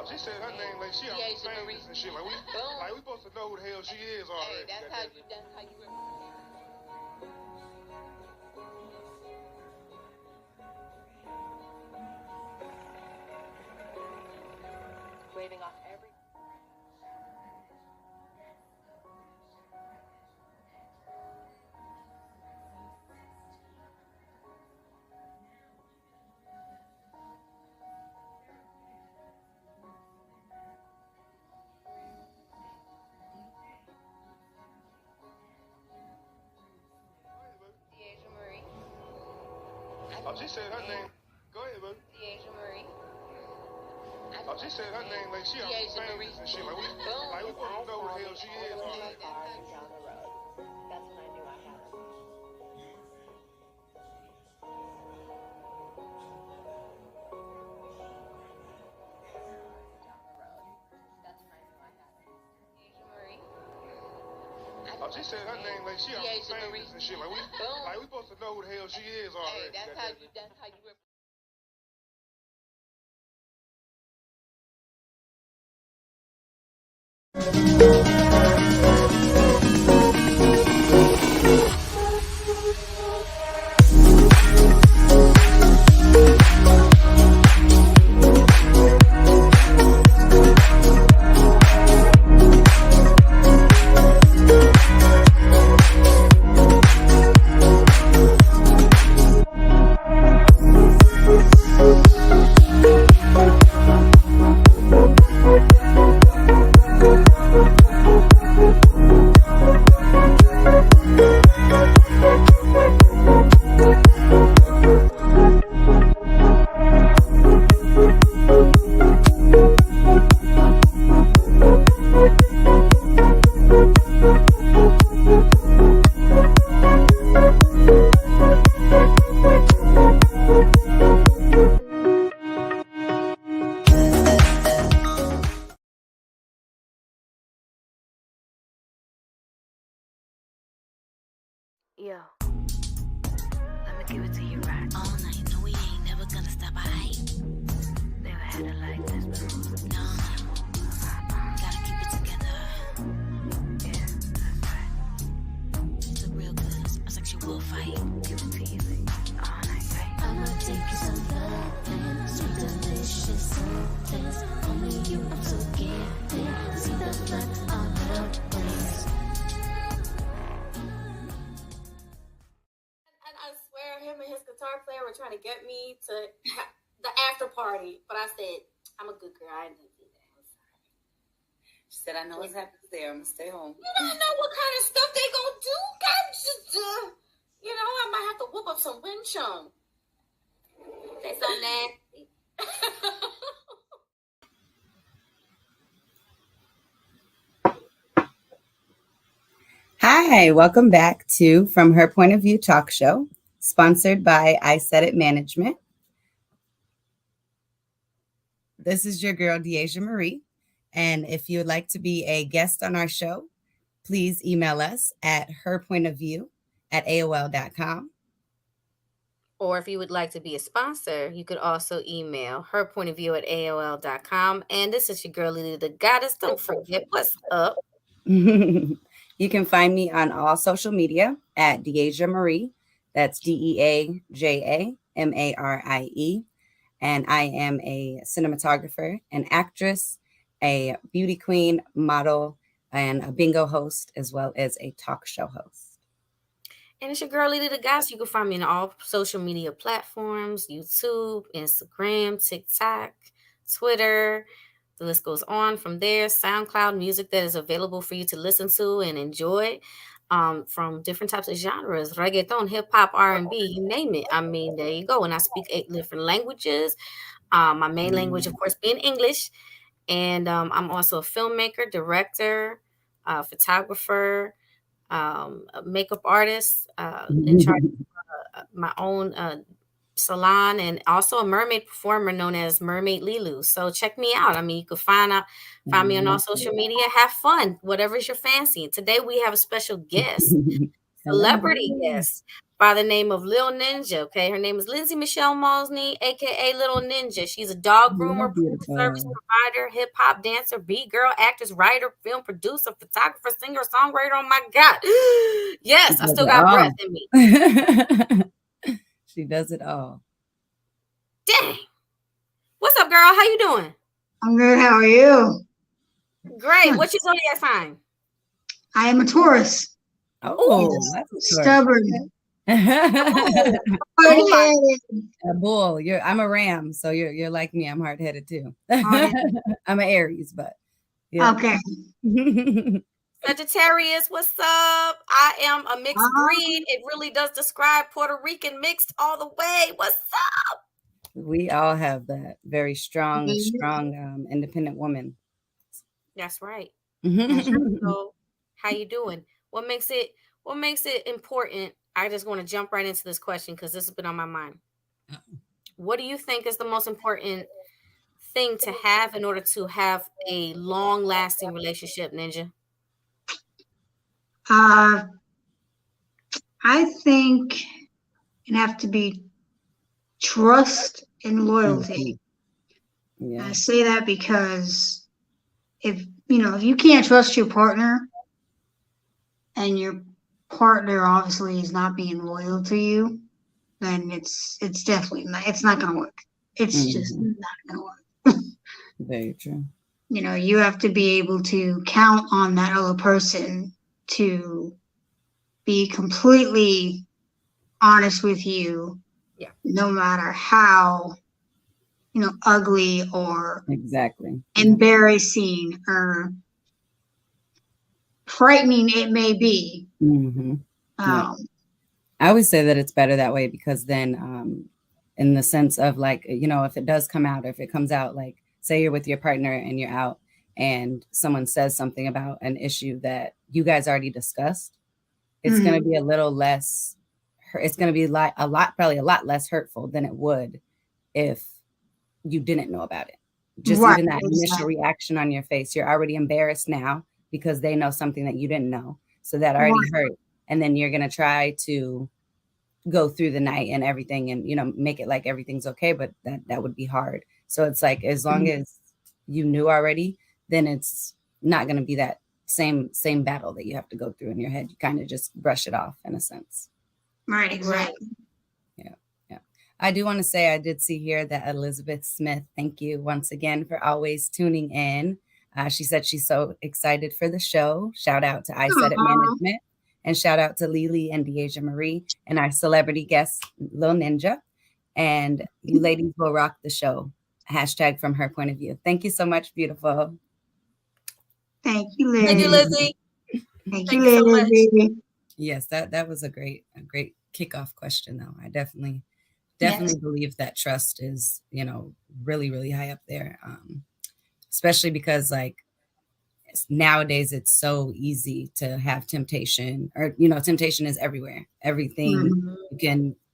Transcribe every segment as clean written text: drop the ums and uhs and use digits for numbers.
She said her name like she famous and shit. Like we supposed to know who the hell she is already. Hey, that's how you waving off every. She said her name. Go ahead, bro. DeAja Marie. She said her name like she famous and shit. Like we supposed to know who the hell she is already. Down the road. That's when I knew I had her. She said her name like she famous and shit. Like we supposed to know who the hell she is already. Hey, that's how you Yo, let me give it to you right all night. No, we ain't never gonna stop. I never had it like this before. No, gotta keep it together. Yeah, that's right. It's a real good, a sexual fight. Give it to you all night, right? I'ma take you some love and sweet delicious things. Only you, I'm so gifted. See the flex on the wings. Him and his guitar player were trying to get me to the after party, but I said, I'm a good girl. I ain't gonna do that. I'm sorry. She said, I know what's happening there. I'm gonna stay home. You don't know what kind of stuff they gonna do. You know, I might have to whoop up some wind chum. They so nasty. Hi, welcome back to From Her Point of View Talk Show, sponsored by Isaidit Management. This is your girl, DeAja Marie, And if you would like to be a guest on our show, please email us at herpointofview@aol.com. Or if you would like to be a sponsor, you could also email herpointofview@aol.com. And this is your girl, LeeLee the Goddess. Don't forget what's up. You can find me on all social media at DeAja Marie. That's DeAjamarie. And I am a cinematographer, an actress, a beauty queen, model, and a bingo host, as well as a talk show host. And it's your girl, LeeLee the Goddess. You can find me on all social media platforms, YouTube, Instagram, TikTok, Twitter. The list goes on from there. SoundCloud, music that is available for you to listen to and enjoy from different types of genres, reggaeton, hip hop, R&B, you name it. I mean, there you go. And I speak 8 different languages. My main language, of course, being English. And I'm also a filmmaker, director, photographer, a makeup artist, in charge of my own salon, and also a mermaid performer known as Mermaid LeeLee. So check me out. I mean, you can find me on all social media. Have fun, whatever's your fancy. Today we have a special guest, celebrity guest by the name of Lil Ninja. Okay, her name is Lindsay Michelle Malsnee, aka Little Ninja. She's a dog groomer, service provider, hip hop dancer, beat girl, actress, writer, film producer, photographer, singer, songwriter. Oh my God, yes, I still got breath in me. She does it all. Dang. What's up, girl? How you doing? I'm good. How are you? Great. What's your zodiac sign? I am a Taurus. Oh, stubborn. A bull. I'm a Ram, so you're like me. I'm hard-headed too. I'm an Aries, but yeah. Okay. Sagittarius, what's up? I am a mixed breed. It really does describe Puerto Rican mixed all the way. What's up? We all have that very strong, independent woman. That's right. So, how you doing? What makes it important? I just want to jump right into this question because this has been on my mind. What do you think is the most important thing to have in order to have a long-lasting relationship, Ninja? I think it have to be trust and loyalty. Yeah. I say that because if you can't trust your partner and your partner obviously is not being loyal to you, then it's definitely not going to work. It's just not going to work. Very true. You have to be able to count on that other person to be completely honest with you, no matter how ugly or embarrassing or frightening it may be. I always say that it's better that way because then in the sense of like, if it does come out, or if it comes out, like say you're with your partner and you're out and someone says something about an issue that you guys already discussed, it's going to be a little less, it's going to be probably a lot less hurtful than it would if you didn't know about it. Just even that initial reaction on your face, you're already embarrassed now because they know something that you didn't know. So that already hurt. And then you're going to try to go through the night and everything and, make it like everything's okay. But that would be hard. So it's like, as long as you knew already, then it's not going to be that same battle that you have to go through in your head. You kind of just brush it off in a sense. Right. Exactly. Yeah. I do want to say I did see here that Elizabeth Smith, thank you once again for always tuning in. She said she's so excited for the show. Shout out to Isaidit Management, and shout out to LeeLee and DeAja Marie and our celebrity guest, Lil Ninja. And you ladies will rock the show. # from her point of view. Thank you so much, beautiful. Thank you, Lizzie. Thank you, Lizzie. Thank you, Lizzie. Yes, that was a great kickoff question, though. I definitely believe that trust is, really, really high up there. Especially because like nowadays it's so easy to have temptation, or, temptation is everywhere. Everything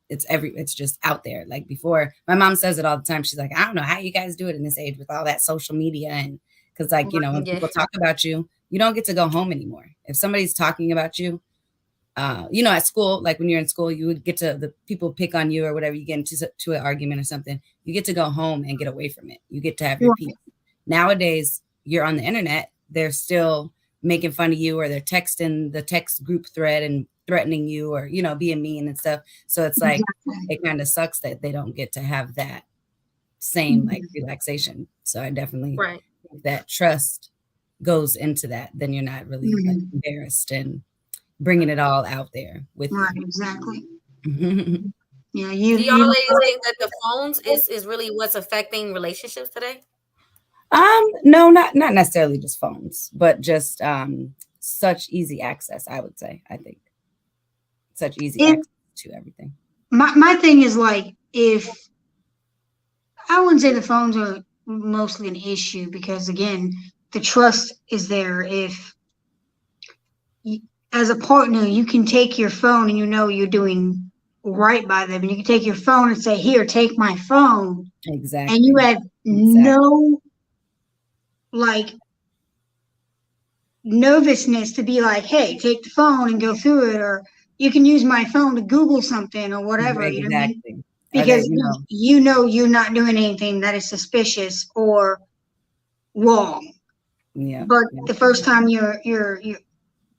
it's just out there. Like before, my mom says it all the time. She's like, I don't know how you guys do it in this age with all that social media, and Because like, you know, when people talk about you, you don't get to go home anymore. If somebody's talking about you, you know, at school, like when you're in school, you would get to the people pick on you or whatever, you get into an argument or something, you get to go home and get away from it. You get to have your peace. Nowadays, you're on the internet, they're still making fun of you, or they're texting the text group thread and threatening you, or, you know, being mean and stuff. So it's like, it kind of sucks that they don't get to have that same like relaxation. So I definitely think that trust goes into that. Then you're not really like, embarrassed and bringing it all out there with you. Exactly. Yeah, do y'all ladies think that the phones is really what's affecting relationships today? No, not necessarily just phones, but just such easy access, I would say. I think such easy access to everything. My thing is like, if I wouldn't say the phones are mostly an issue, because again, the trust is there. If as a partner, you can take your phone and you know you're doing right by them, and you can take your phone and say, here, take my phone. Exactly. And you have no like nervousness to be like, hey, take the phone and go through it, or you can use my phone to Google something or whatever. Exactly. You know what I mean? Because you know you're not doing anything that is suspicious or wrong. Yeah. But the first time your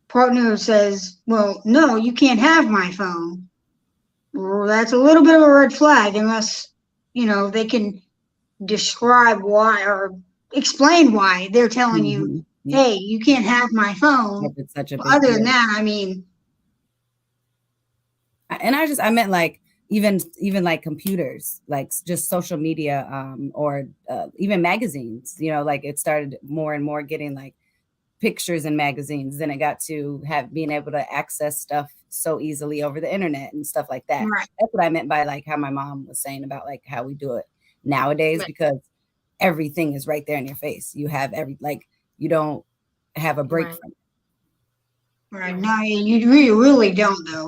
partner says, well, no, you can't have my phone, well, that's a little bit of a red flag, unless, you know, they can describe why or explain why they're telling you, hey, you can't have my phone. It's such a big other deal. than that, I mean. And I meant like, even like computers, like just social media, or even magazines, you know, like it started more and more getting like pictures in magazines. Then it got to being able to access stuff so easily over the internet and stuff like that. Right. That's what I meant by like how my mom was saying about like how we do it nowadays, because everything is right there in your face. You have you don't have a break from it. Right. No, you really don't though.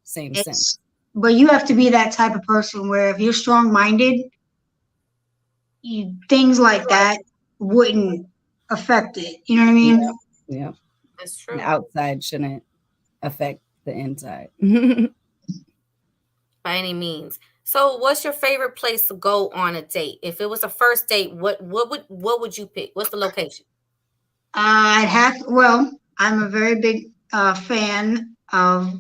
Same sense. But you have to be that type of person where if you're strong-minded, things like that wouldn't affect it. You know what I mean? Yeah. That's true. The outside shouldn't affect the inside. By any means. So what's your favorite place to go on a date? If it was a first date, what would you pick? What's the location? I'm a very big fan of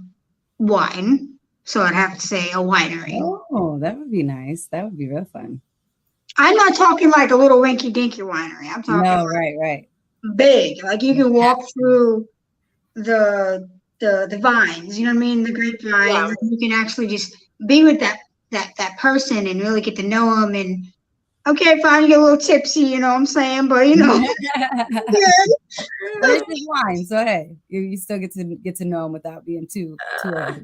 wine. So I'd have to say a winery. Oh, that would be nice. That would be real fun. I'm not talking like a little rinky dinky winery. I'm talking right. Big. Like you can walk through the vines, you know what I mean? The grapevines. Yeah. You can actually just be with that person and really get to know them. And okay, fine, you get a little tipsy, you know what I'm saying? But you know, but it's just wine, so hey, you still get to know them without being too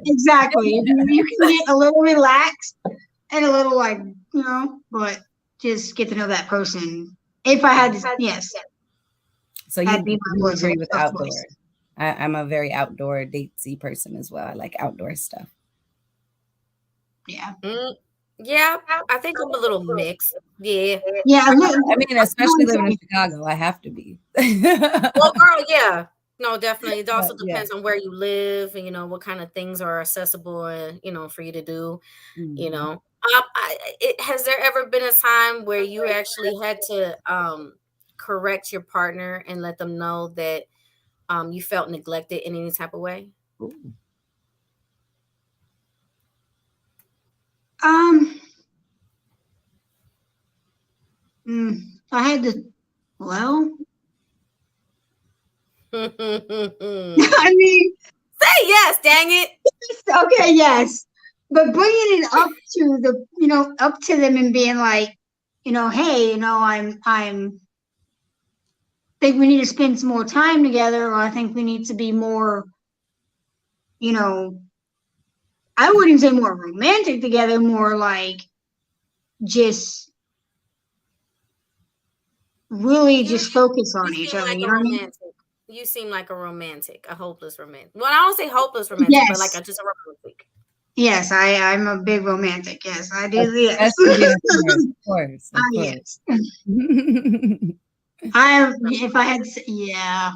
exactly. You can get a little relaxed and a little like, you know, but just get to know that person. If I had to, yes. So you agree with outdoor? I'm a very outdoor datesy person as well. I like outdoor stuff. Yeah. Yeah, I think I'm a little mixed. Yeah. I mean, especially living in Chicago, I have to be. Well, girl, yeah. No, definitely. It also depends on where you live and, you know, what kind of things are accessible and, you know, for you to do, you know. Has there ever been a time where you actually had to correct your partner and let them know that you felt neglected in any type of way? Ooh. I had to, I mean, say yes, dang it. Okay, yes. But bringing it up to up to them and being like, you know, hey, you know, I'm think we need to spend some more time together, or I think we need to be more, you know, I wouldn't say more romantic together, more like just really just focus on each other. You know what I mean? You seem like a romantic, a hopeless romantic. Well, I don't say hopeless romantic, but like just a romantic. Yes, I'm a big romantic. Yes, I do. Yes. Of course. Yes. If I had, yeah.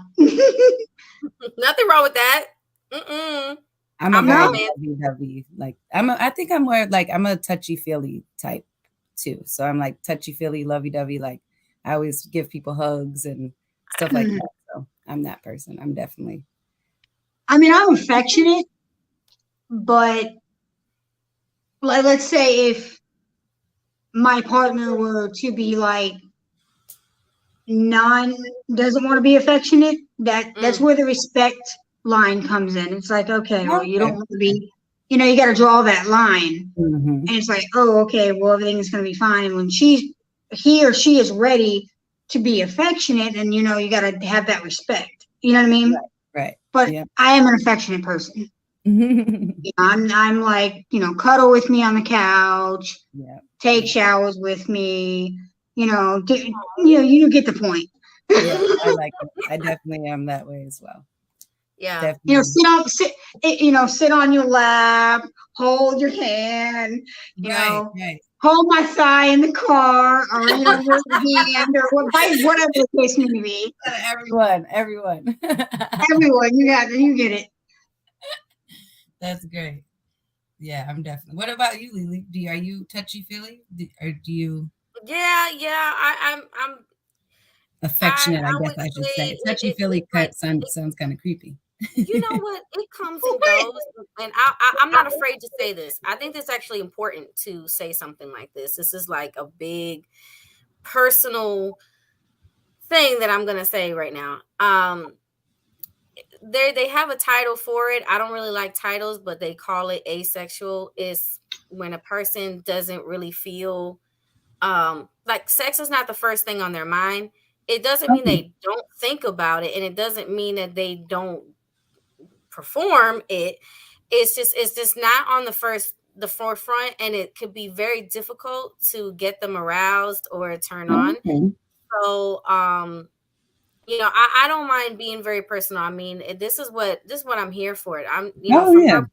Nothing wrong with that. Mm-mm. I'm a very lovey-dovey. Like I think I'm more like I'm a touchy-feely type too. So I'm like touchy-feely, lovey-dovey. Like I always give people hugs and stuff like that. So I'm that person. I'm definitely. I mean, I'm affectionate, but like, let's say if my partner were to be like doesn't want to be affectionate, that's where the respect line comes in. It's like, okay, well, you don't want to be, you got to draw that line. And it's like, oh, okay, well, everything's going to be fine. And when he or she is ready to be affectionate, and you got to have that respect. You know what I mean? Right. But I am an affectionate person. I'm like, cuddle with me on the couch, take showers with me, you get the point. Yeah, I like it. I definitely am that way as well. Yeah. Definitely. Sit on your lap, hold your hand, right. Hold my thigh in the car, or with the hand, or whatever the case may be. Everyone. Everyone, you get it. That's great. Yeah, I'm definitely. What about you, LeeLee? Are you touchy-feely, or do you? Yeah. I'm affectionate. I guess I should say. Touchy-feely sounds kind of creepy. You know what? It comes and goes, and I'm not afraid to say this. I think it's actually important to say something like this. This is like a big personal thing that I'm gonna say right now. They have a title for it. I don't really like titles, but they call it asexual. Is when a person doesn't really feel like sex is not the first thing on their mind. It doesn't mean they don't think about it, and it doesn't mean that they don't perform it. It's just not on the forefront, and it could be very difficult to get them aroused or turn on. So I don't mind being very personal. I mean, this is what I'm here for. I'm from her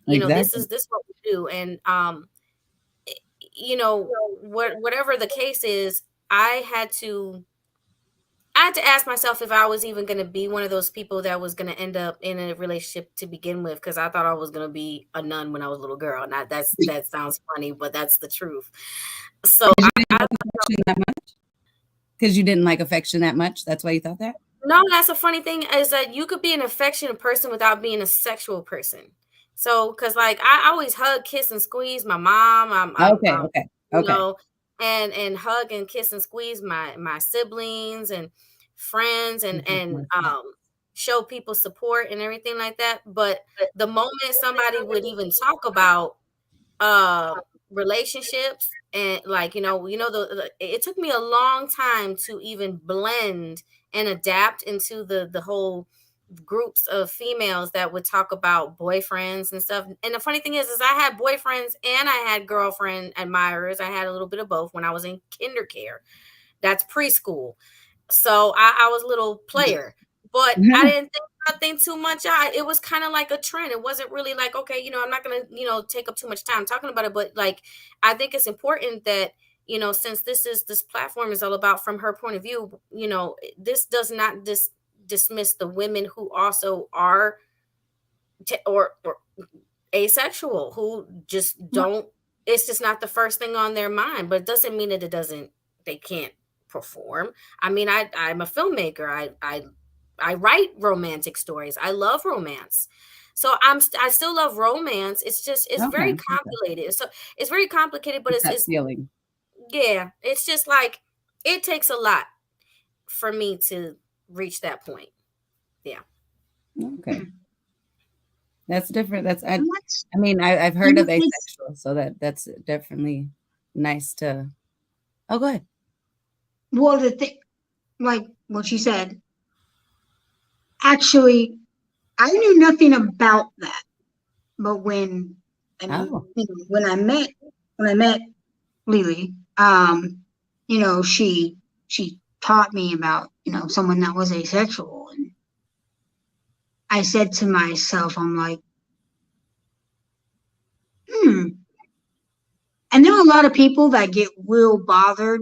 point of view, this is what we do. And whatever the case is, I had to ask myself if I was even going to be one of those people that was going to end up in a relationship to begin with, because I thought I was going to be a nun when I was a little girl. Now that sounds funny, but that's the truth. So because you didn't like affection that much, that's why you thought that? No, that's a funny thing, is that you could be an affectionate person without being a sexual person. So, because like I always hug, kiss, and squeeze my mom. Okay. And hug and kiss and squeeze my siblings and friends and show people support and everything like that. But the moment somebody would even talk about relationships and it took me a long time to even blend and adapt into the whole groups of females that would talk about boyfriends and stuff. And the funny thing is I had boyfriends and I had girlfriend admirers. I had a little bit of both when I was in kindergarten. That's preschool. So I was a little player, but I didn't think nothing too much. It was kind of like a trend. It wasn't really like, okay, I'm not going to, take up too much time talking about it. But like, I think it's important that, since this platform is all about from her point of view, this does not dismiss the women who also are or asexual, who just don't, it's just not the first thing on their mind. But it doesn't mean that they can't perform. I mean, I'm a filmmaker. I write romantic stories. I love romance. So I still love romance. It's very complicated. So it's very complicated, but it's feeling. Yeah, it's just like it takes a lot for me to reach that point. Yeah. Okay. That's different. I've heard of asexual, so that's definitely nice to. Oh, go ahead. Well, the thing, like what you said, actually, I knew nothing about that. But when I met LeeLee, she taught me about someone that was asexual, and I said to myself, I'm like, and there are a lot of people that get real bothered,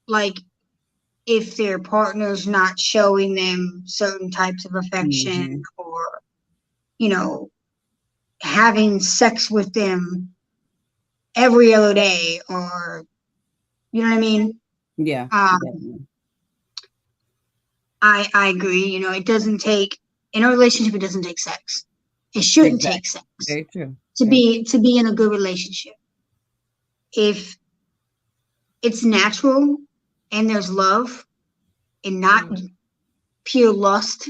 like if their partner's not showing them certain types of affection or, you know, having sex with them every other day, or, you know what I mean? Yeah. I agree. You know, it doesn't take, in a relationship, it doesn't take sex. It shouldn't take sex. Very true. To be in a good relationship. If it's natural and there's love and not pure lust.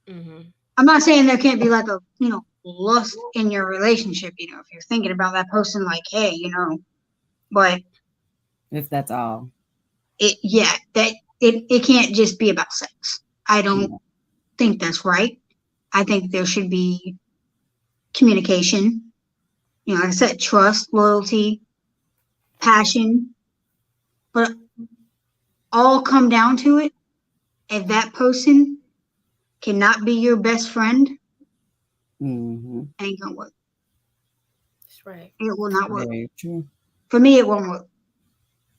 I'm not saying there can't be like a, you know, lust in your relationship, you know, if you're thinking about that person like, hey, you know, but if that's all. It can't just be about sex. I don't think that's right. I think there should be communication. You know, like I said, trust, loyalty, passion. But all come down to it, if that person cannot be your best friend, ain't gonna work. That's right. It will not work. Very true. For me, it won't work.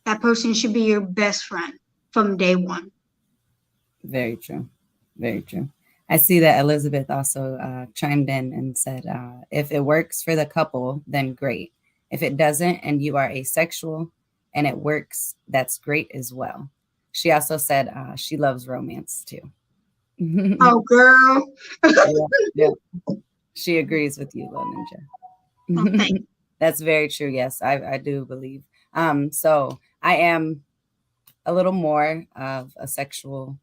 That person should be your best friend from day one. Very true. Very true. I see that Elizabeth also chimed in and said, if it works for the couple, then great. If it doesn't and you are asexual and it works, that's great as well. She also said she loves romance too. Oh, girl. Yeah. She agrees with you, Lil Ninja. Okay. That's very true. Yes, I do believe. So I am a little more of a sexual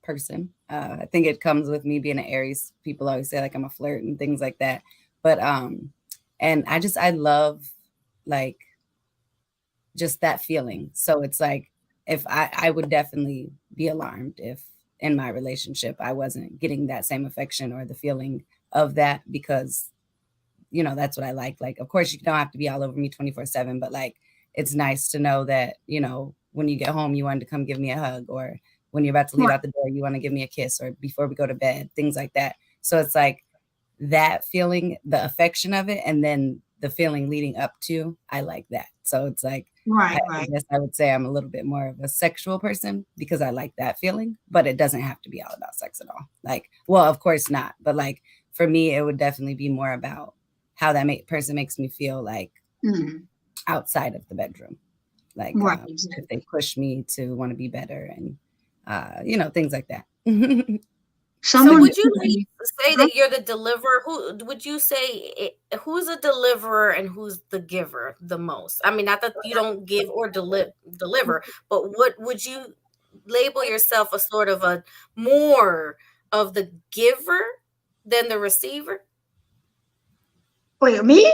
person. I think it comes with me being an Aries. People always say like I'm a flirt and things like that. But and I love like just that feeling. So it's like if I would definitely be alarmed if in my relationship I wasn't getting that same affection or the feeling of that, because you know that's what I like. Like, of course you don't have to be all over me 24/7, but like it's nice to know that, you know, when you get home you wanted to come give me a hug, or when you're about to leave out the door you want to give me a kiss, or before we go to bed, things like that. So it's like that feeling, the affection of it, and then the feeling leading up to, I like that. So it's like, right. I guess I would say I'm a little bit more of a sexual person because I like that feeling, but it doesn't have to be all about sex at all. Like, well, of course not. But like, for me, it would definitely be more about how that person makes me feel like outside of the bedroom. Like, if they push me to want to be better and, you know, things like that. So would you say that you're the deliverer? Who would you say who's a deliverer and who's the giver the most? I mean, not that you don't give or deliver, but what would you label yourself a sort of a more of the giver than the receiver? Wait, me?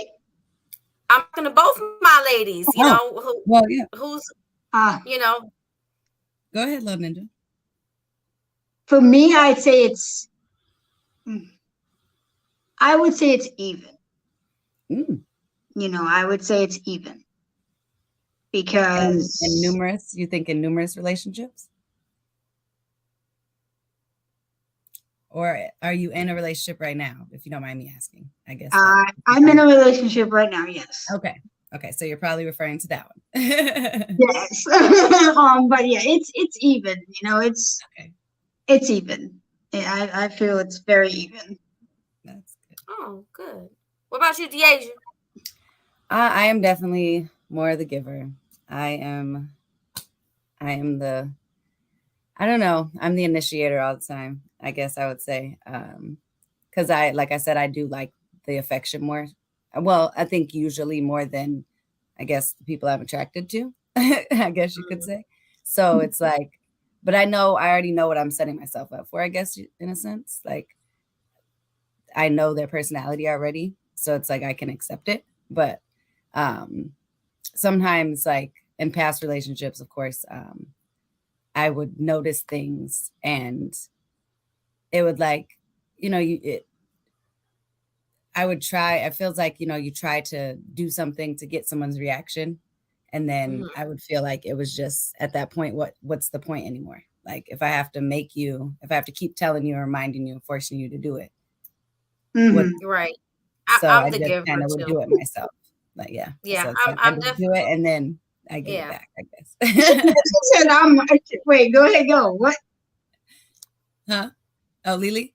I'm talking to both my ladies, you know. Who's you know. Go ahead, Love Ninja. For me, I'd say it's even. You know, I would say it's even. Because you think in numerous relationships? Or are you in a relationship right now, if you don't mind me asking? I guess. I'm in a relationship right now, yes. Okay, so you're probably referring to that one. Yes. But yeah, it's even, you know, it's even. Yeah, I feel it's very even. That's good. Oh, good. What about you, DeAja? I am definitely more the giver. I am the, I don't know, I'm the initiator all the time, I guess I would say. Because like I said, I do like the affection more. Well, I think usually more than, I guess, the people I'm attracted to, I guess you could say. So it's like, but I already know what I'm setting myself up for, I guess, in a sense. Like, I know their personality already. So it's like I can accept it. But sometimes, like in past relationships, of course, I would notice things and it would like, you know, I would try, it feels like, you know, you try to do something to get someone's reaction. And then I would feel like it was just at that point, what's the point anymore? Like if I have to keep telling you, reminding you, forcing you to do it. Right. So I'm I the just giver kind of would do it myself. Like, yeah. Yeah. So I'm just do it. And then I get it back, I guess. She said, wait, go ahead, go. What? Huh? Oh, LeeLee?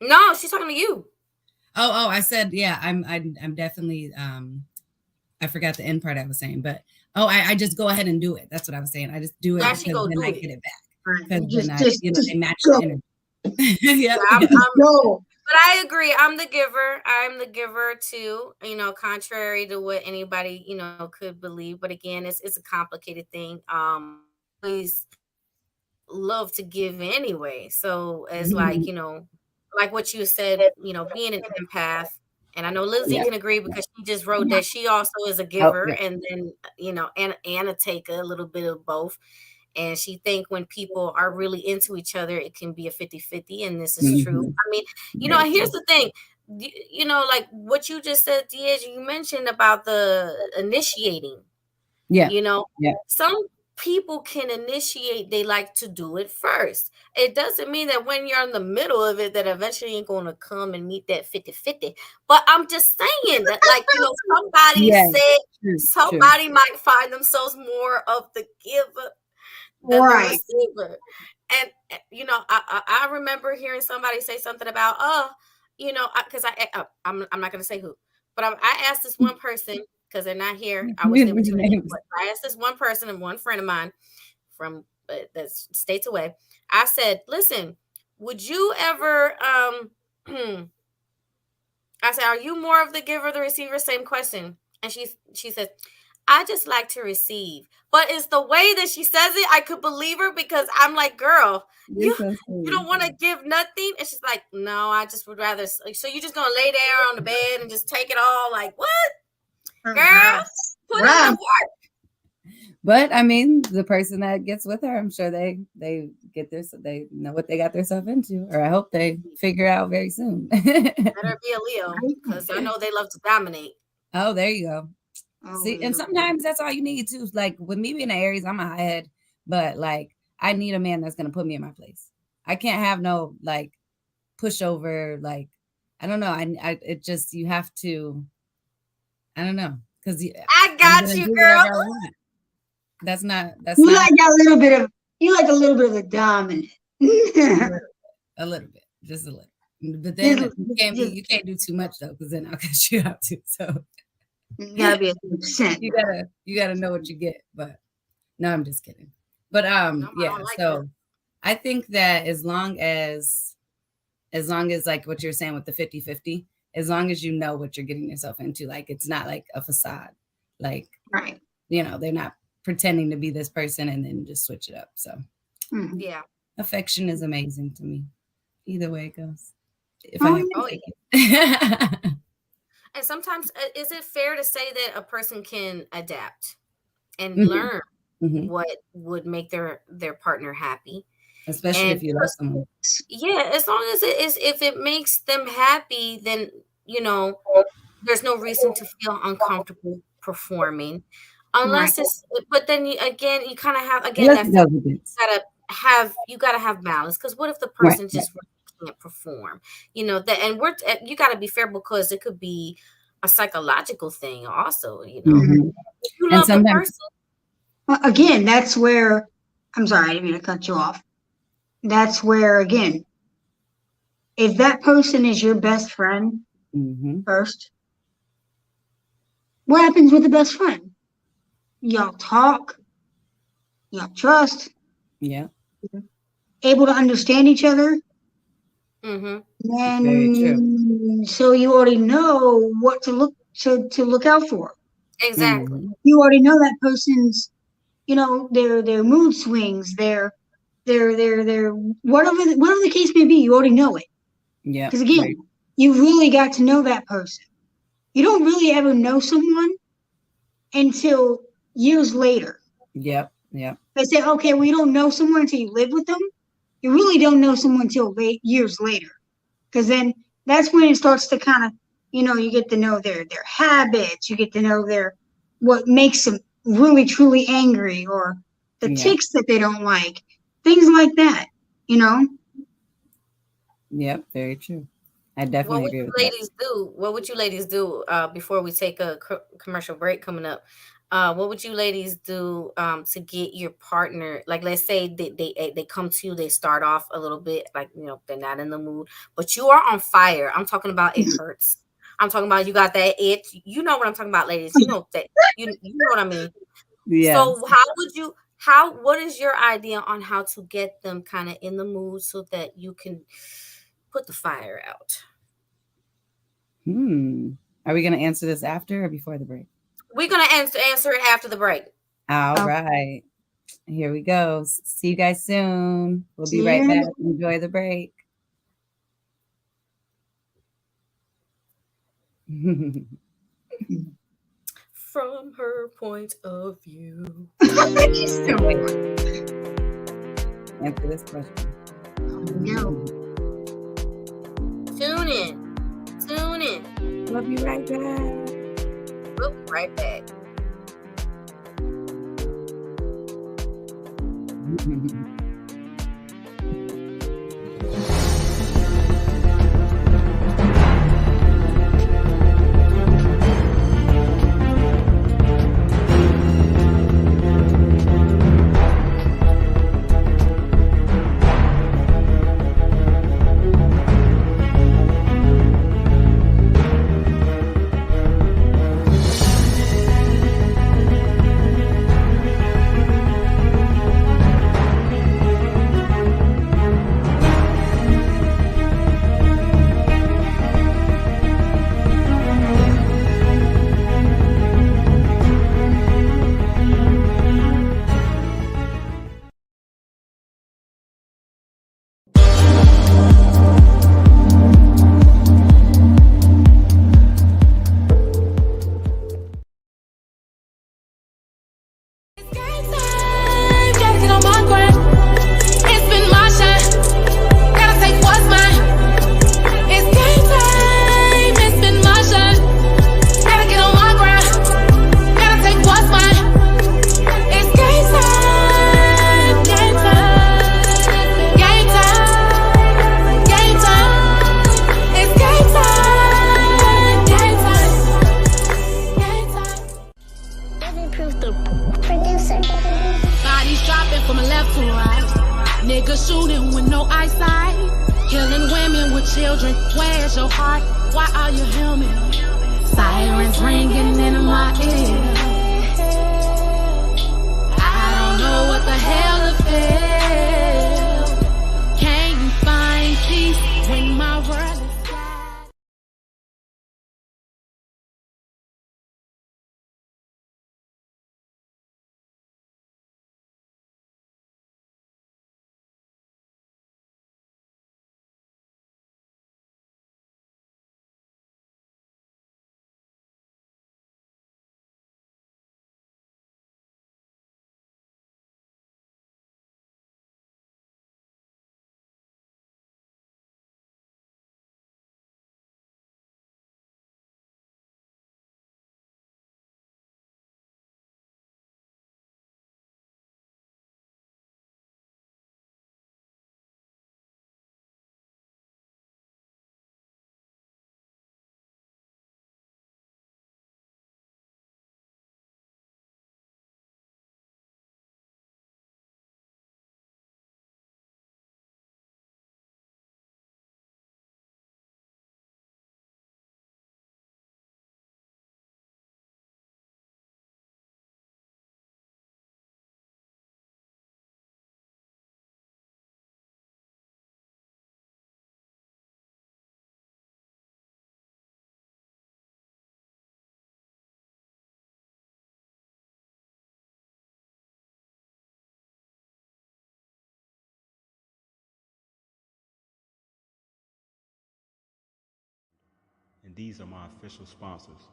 No, she's talking to you. Oh, I said, yeah, I'm definitely, I forgot the end part I was saying, but, I just go ahead and do it. That's what I was saying. I just do it because then I get it back. Because then they match the energy. Yeah. But I agree. I'm the giver too, contrary to what anybody, could believe. But again, it's a complicated thing. Always love to give anyway. So as like what you said, being an empath, and I know Lizzie can agree because she just wrote that she also is a giver, and then, and a taker, a little bit of both. And she think when people are really into each other, it can be a 50-50. And this is true. I mean, here's the thing, like what you just said, DeAja, you mentioned about the initiating. Yeah. Some people can initiate, they like to do it first. It doesn't mean that when you're in the middle of it, that eventually you're going to come and meet that 50-50. But I'm just saying that, like, somebody said somebody might find themselves more of the giver than the receiver. And I remember hearing somebody say something about because I'm not gonna say who, but I asked this one person, because they're not here, I was there with but I asked this one person and one friend of mine from that's states away. I said, listen, would you ever I said, are you more of the giver or the receiver? Same question. And she said, I just like to receive. But it's the way that she says it, I could believe her, because I'm like, girl, you don't want to give nothing. And she's like, no, I just would rather. So you're just going to lay there on the bed and just take it all? Like, what? Girl, put in the work. But I mean, the person that gets with her, I'm sure they they know what they got themselves into, or I hope they figure out very soon. Better be a Leo, because I know they love to dominate. Oh, there you go. See, and sometimes that's all you need too. Like with me being an Aries, I'm a hothead, but like I need a man that's gonna put me in my place. I can't have no like pushover. Like I don't know. I it just, you have to. I don't know, because I got you, girl. That's not. You like a little bit of the dominant. A little bit, just a little. But then you can't do too much though, because then I'll cut you out too. So. You gotta be 100%. You gotta know what you get. But no, I'm just kidding. But so I think that as long as like what you're saying with the 50-50, as long as you know what you're getting yourself into, like it's not like a facade. Like they're not pretending to be this person and then just switch it up. So affection is amazing to me. Either way it goes. If I have to take it. And sometimes, is it fair to say that a person can adapt and learn what would make their partner happy? Especially if you love someone. Yeah, as long as if it makes them happy, then, there's no reason to feel uncomfortable performing. Unless it's, but then you kind of have, you gotta have balance. Because what if the person just can't perform, and you got to be fair, because it could be a psychological thing also, if you love the person. Again, that's where, I'm sorry, I didn't mean to cut you off. That's where, again, if that person is your best friend first, what happens with the best friend? Y'all talk, y'all trust, able to understand each other. And so you already know what to look out for. Exactly. You already know that person's, their mood swings, their whatever the case may be. You already know it. Yeah. Because again, you really got to know that person. You don't really ever know someone until years later. Yep. They say, okay, well, you don't know someone until you live with them. You really don't know someone until years later, because then that's when it starts to kind of, you get to know their habits. You get to know what makes them really truly angry, or the tics that they don't like, things like that. Yep, very true. I definitely agree with that. What would you ladies do before we take a commercial break coming up? What would you ladies do to get your partner? Like, let's say they come to you, they start off a little bit like, you know, they're not in the mood, but you are on fire. I'm talking about it hurts. I'm talking about you got that itch. You know what I'm talking about, ladies. You know that you know what I mean. Yes. So what is your idea on how to get them kind of in the mood so that you can put the fire out? Are we going to answer this after or before the break? We're going to answer it after the break. All right. Here we go. See you guys soon. We'll be right back. Enjoy the break. From her point of view. Answer this question. No. Tune in. We'll be right back. Niggas shooting with no eyesight, killing women with children. Where's your heart? Why are you human? Sirens ringing in my ear. I don't know what the hell to feel. Can't find peace when my world is sad. And these are my official sponsors.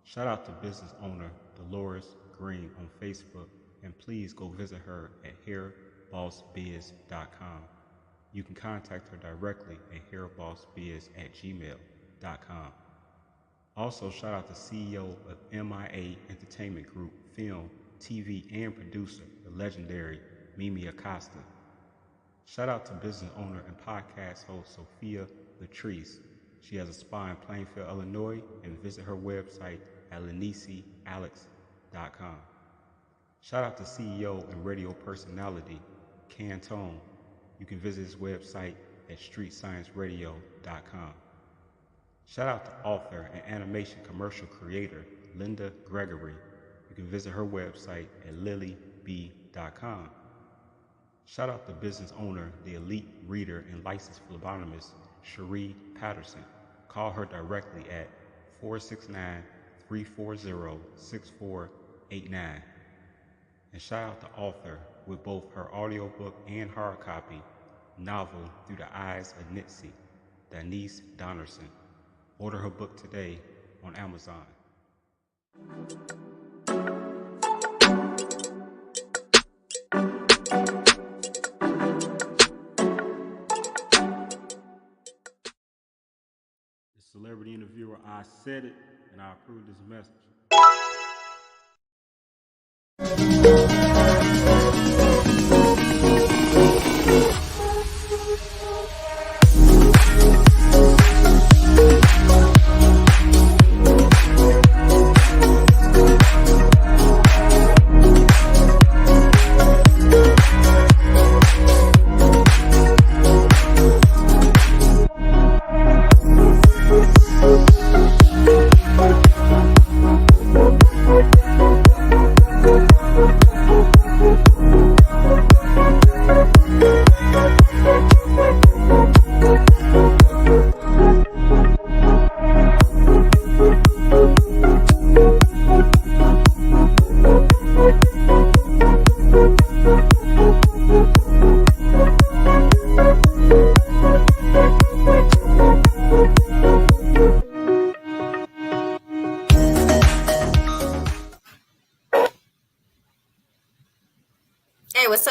Shout out to business owner Dolores Green on Facebook, and please go visit her at hairbossbiz.com. You can contact her directly at hairbossbiz@gmail.com. Also, shout out to CEO of MIA Entertainment Group, film, TV, and producer, the legendary Mimi Acosta. Shout out to business owner and podcast host Sophia Latrice. She has a spa in Plainfield, Illinois, and visit her website at LeeLee www.streetscienceradioworldwide.com. Shout out to CEO and radio personality Cantone. You can visit his website at streetscience.radio.com. Shout out to author and animation commercial creator Linda Gregory. You can visit her website at LeeLee.com. Shout out to business owner, the elite reader and licensed phlebotomist Cherie Patterson. Call her directly at 469-340-6489. And shout out to author with both her audiobook and hard copy novel Through the Eyes of Nitsi, Denise Donnerson. Order her book today on Amazon. The celebrity interviewer, I said it, and I approve this message.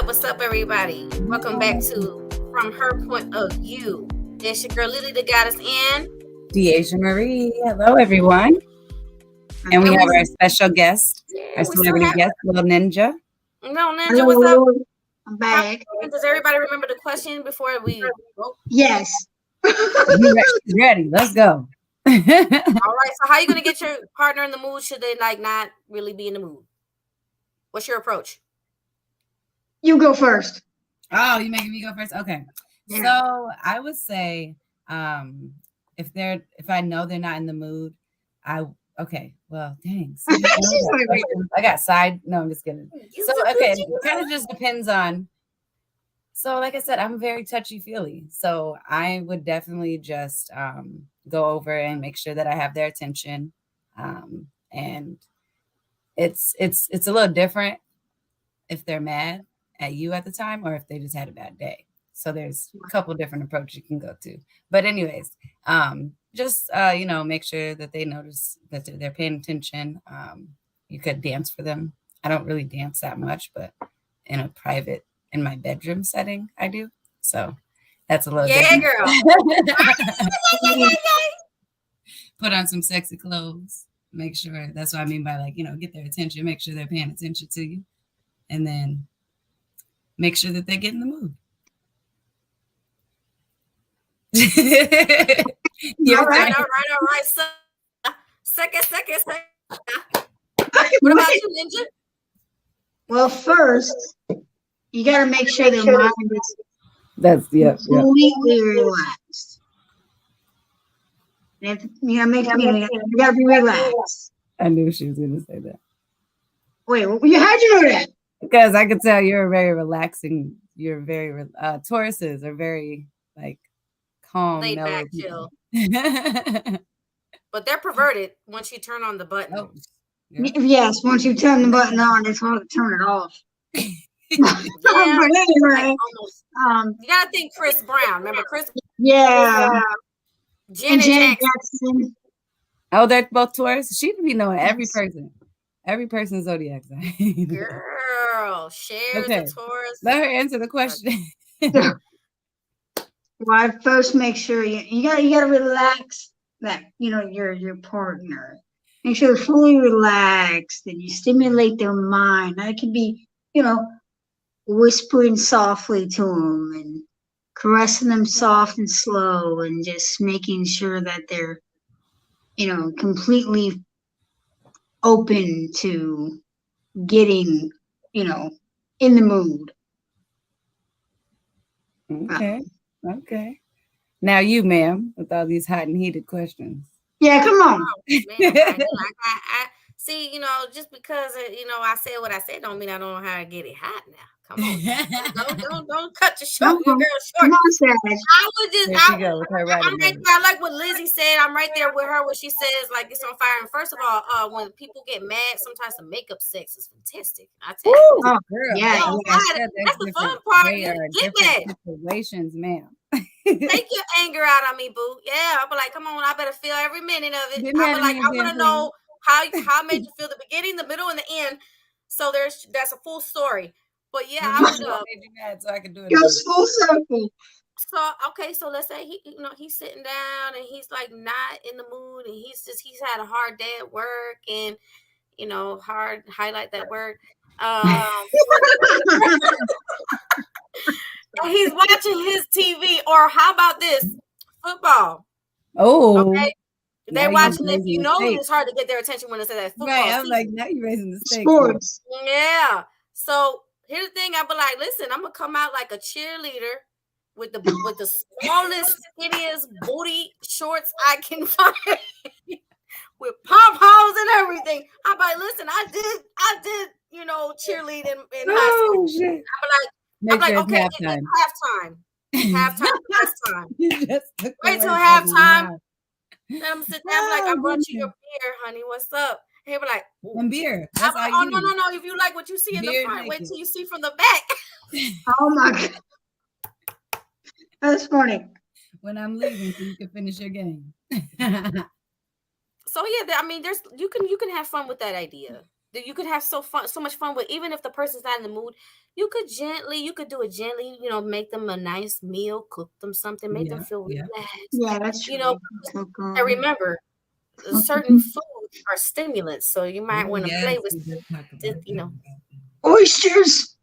What's up, everybody? Welcome back to From Her Point of View. It's your girl LeeLee, the goddess, and DeAja Marie. Hello, everyone. And we have our special guest, our celebrity guest, Little Ninja. No, Ninja, what's up? I'm back. Does everybody remember the question before we go? Yes. Ready. Let's go. All right. So how are you going to get your partner in the mood should they like not really be in the mood? What's your approach? You go first. Oh, you making me go first? Okay. Yeah. So I would say if I know they're not in the mood, okay. Well, dang. I got side. No, I'm just kidding. So okay, it kind of just depends on. So like I said, I'm very touchy-feely. So I would definitely just go over and make sure that I have their attention. And it's a little different if they're mad at you at the time or if they just had a bad day. So there's a couple different approaches you can go to. But anyways, just make sure that they notice that they're paying attention. You could dance for them. I don't really dance that much, but in my bedroom setting, I do. So that's a little different. Girl. Put on some sexy clothes. Make sure, that's what I mean by get their attention, make sure they're paying attention to you. And then make sure that they get in the mood. All right. So, second. What about you, Ninja? Well, first, you got to make sure their mind is completely relaxed. You got to be relaxed. I knew she was going to say that. Wait, how'd you know that? Because I could tell you're very relaxing. You're very Tauruses are very calm, laid back, chill. But they're perverted once you turn on the button. Oh, yeah. Yes, once you turn the button on, it's hard to turn it off. Yeah, but anyway, you gotta think Chris Brown. Remember Chris? Yeah. Janet Jackson. Oh, they're both Taurus. She would be knowing every person's zodiac sign. Girl, Cher's a Taurus. Let her answer the question. Well, I first make sure you gotta relax that your partner. Make sure they're fully relaxed and you stimulate their mind. That could be whispering softly to them and caressing them soft and slow and just making sure that they're completely open to getting, in the mood. Okay. Okay. Now you, ma'am, with all these hot and heated questions. Yeah, come on. Man, I see, just because I said what I said don't mean I don't know how to get it hot now. Come on. don't cut your girl short. Come on, Savage. I would just I'm right there. I like what Lizzie said. I'm right there with her when she says like it's on fire. And first of all, when people get mad, sometimes the makeup sex is fantastic. I tell you. Oh, girl. Yeah, that's the fun part. Get mad. Situations, ma'am. Take your anger out on me, boo. Yeah, I'll be like, come on, I better feel every minute of it. I want to know how it made you feel the beginning, the middle, and the end. So that's a full story. But yeah, I would made you mad, so I could do it. Goes full circle. So okay, so let's say he's sitting down and he's like not in the mood, and he's had a hard day at work, and hard highlight that word. And he's watching his TV, or how about this football? Oh, okay. They're watching it. It's hard to get their attention when it's that football. Right, I'm like, now you're raising the stakes. Sports. Yeah. So here's the thing. I be like, listen, I'm gonna come out like a cheerleader with the smallest, skinniest booty shorts I can find, with pom poms and everything. I'm like, listen, I did, cheerlead in high school. Shit. I'm like, okay, halftime. Wait till halftime. Then I'm sitting there like, I brought you your beer, honey. What's up? He'll be like, and beer. That's like, oh, no. If you like what you see in the front, wait till you see from the back. Oh my God. That's funny. When I'm leaving, so you can finish your game. So yeah, I mean, you can have fun with that idea. You could have so much fun with, even if the person's not in the mood, you could do it gently, make them a nice meal, cook them something, make them feel relaxed. Yeah, that's true. And remember, certain foods are stimulants, so you might want to play with, oysters.